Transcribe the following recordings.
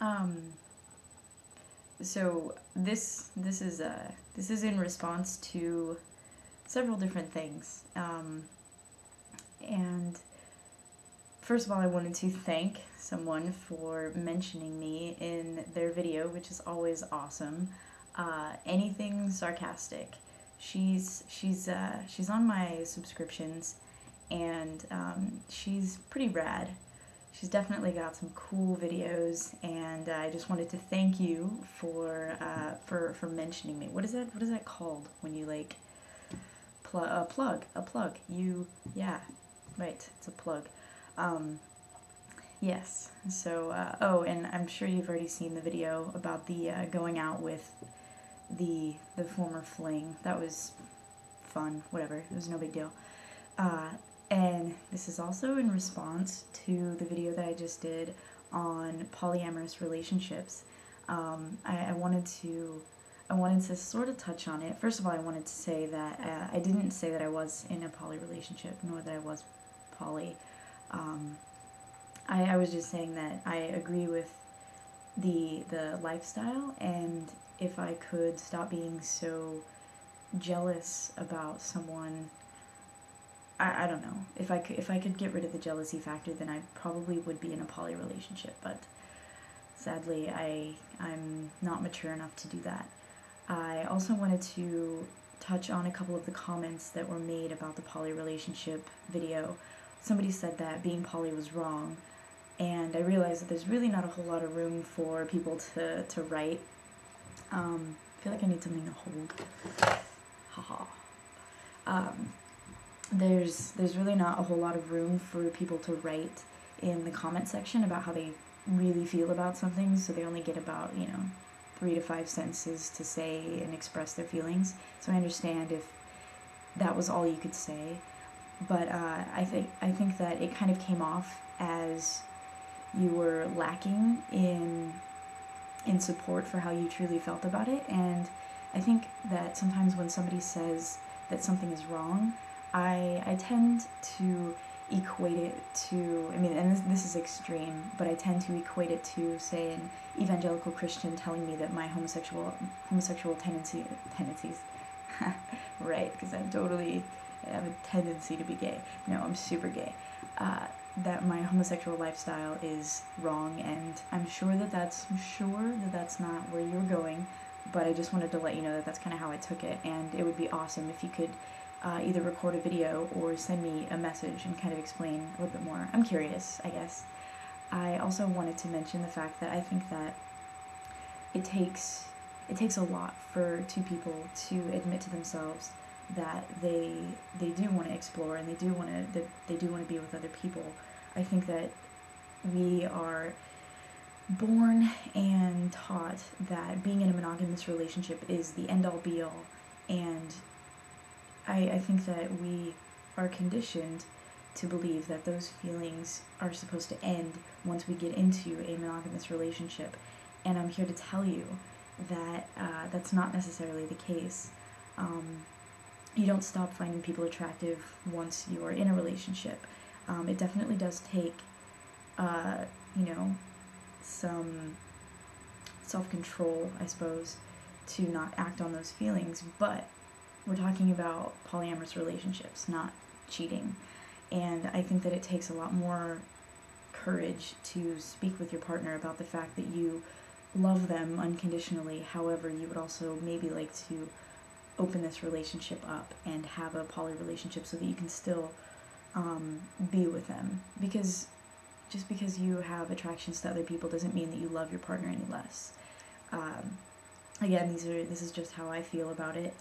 Um, so this is in response to several different things. And first of all, I wanted to thank someone for mentioning me in their video, which is always awesome. Anything Sarcastic. She's on my subscriptions, and she's pretty rad. She's definitely got some cool videos, and I just wanted to thank you for mentioning me. What is that called when you like a plug? Yeah, right. It's a plug. Yes. So oh, and I'm sure you've already seen the video about the going out with the former fling. That was fun. Whatever. It was no big deal. And this is also in response to the video that I just did on polyamorous relationships. I wanted to sort of touch on it. First of all, I wanted to say that I didn't say that I was in a poly relationship, nor that I was poly. I was just saying that I agree with the lifestyle, and if I could stop being so jealous about someone, I don't know. If I could get rid of the jealousy factor, then I probably would be in a poly relationship, but sadly I'm not mature enough to do that. I also wanted to touch on a couple of the comments that were made about the poly relationship video. Somebody said that being poly was wrong, and I realized that there's really not a whole lot of room for people to write. I feel like I need something to hold. Haha. There's really not a whole lot of room for people to write in the comment section about how they really feel about something, so they only get about, 3 to 5 sentences to say and express their feelings. So I understand if that was all you could say, but I think that it kind of came off as you were lacking in support for how you truly felt about it. And I think that sometimes when somebody says that something is wrong, I tend to equate it to, and this is extreme, but I tend to equate it to, say, an evangelical Christian telling me that my homosexual tendencies, right, because I have a tendency to be gay. No, I'm super gay. That my homosexual lifestyle is wrong, and I'm sure that that's not where you're going, but I just wanted to let you know that that's kind of how I took it, and it would be awesome if you could either record a video or send me a message and kind of explain a little bit more. I'm curious, I guess. I also wanted to mention the fact that I think that it takes a lot for two people to admit to themselves that they do want to explore, and they do want to be with other people. I think that we are born and taught that being in a monogamous relationship is the end all be all, and I think that we are conditioned to believe that those feelings are supposed to end once we get into a monogamous relationship, and I'm here to tell you that that's not necessarily the case. You don't stop finding people attractive once you are in a relationship. It definitely does take, some self-control, I suppose, to not act on those feelings, but we're talking about polyamorous relationships, not cheating. And I think that it takes a lot more courage to speak with your partner about the fact that you love them unconditionally. However, you would also maybe like to open this relationship up and have a poly relationship so that you can still be with them. Because just because you have attractions to other people doesn't mean that you love your partner any less. Again, this is just how I feel about it.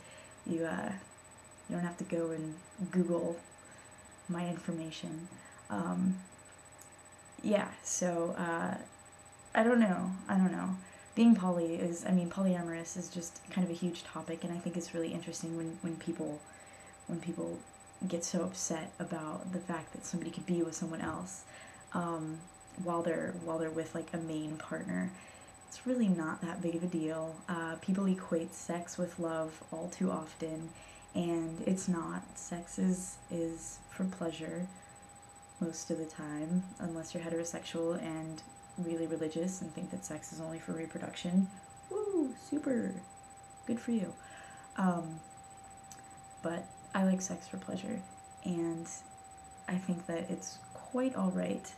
You don't have to go and Google my information. Yeah, so I don't know. Being polyamorous is just kind of a huge topic, and I think it's really interesting when people get so upset about the fact that somebody could be with someone else while they're with like a main partner. It's really not that big of a deal. People equate sex with love all too often, and it's not. Sex is for pleasure most of the time, unless you're heterosexual and really religious and think that sex is only for reproduction, woo, super good for you. But I like sex for pleasure, and I think that it's quite alright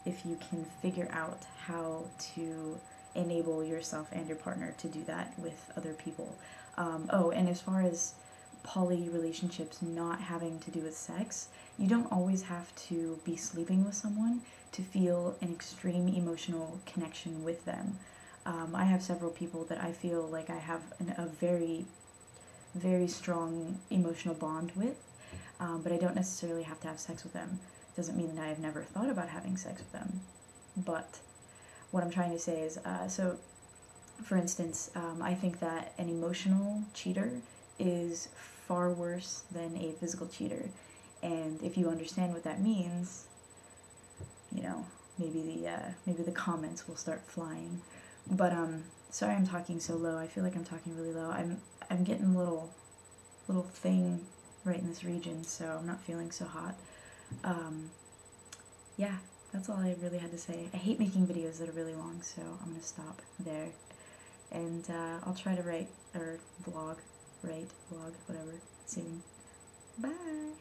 if you can figure out how to enable yourself and your partner to do that with other people. Oh, and as far as poly relationships not having to do with sex, you don't always have to be sleeping with someone to feel an extreme emotional connection with them. I have several people that I feel like I have a very, very strong emotional bond with, but I don't necessarily have to have sex with them. Doesn't mean that I have never thought about having sex with them, but what I'm trying to say is, so for instance, I think that an emotional cheater is far worse than a physical cheater, and if you understand what that means, you know, maybe the comments will start flying. But sorry I'm talking so low. I feel like I'm talking really low. I'm getting a little thing right in this region, so I'm not feeling so hot. Yeah, that's all I really had to say. I hate making videos that are really long, so I'm gonna stop there. And I'll try to write, or vlog, whatever, soon. Bye!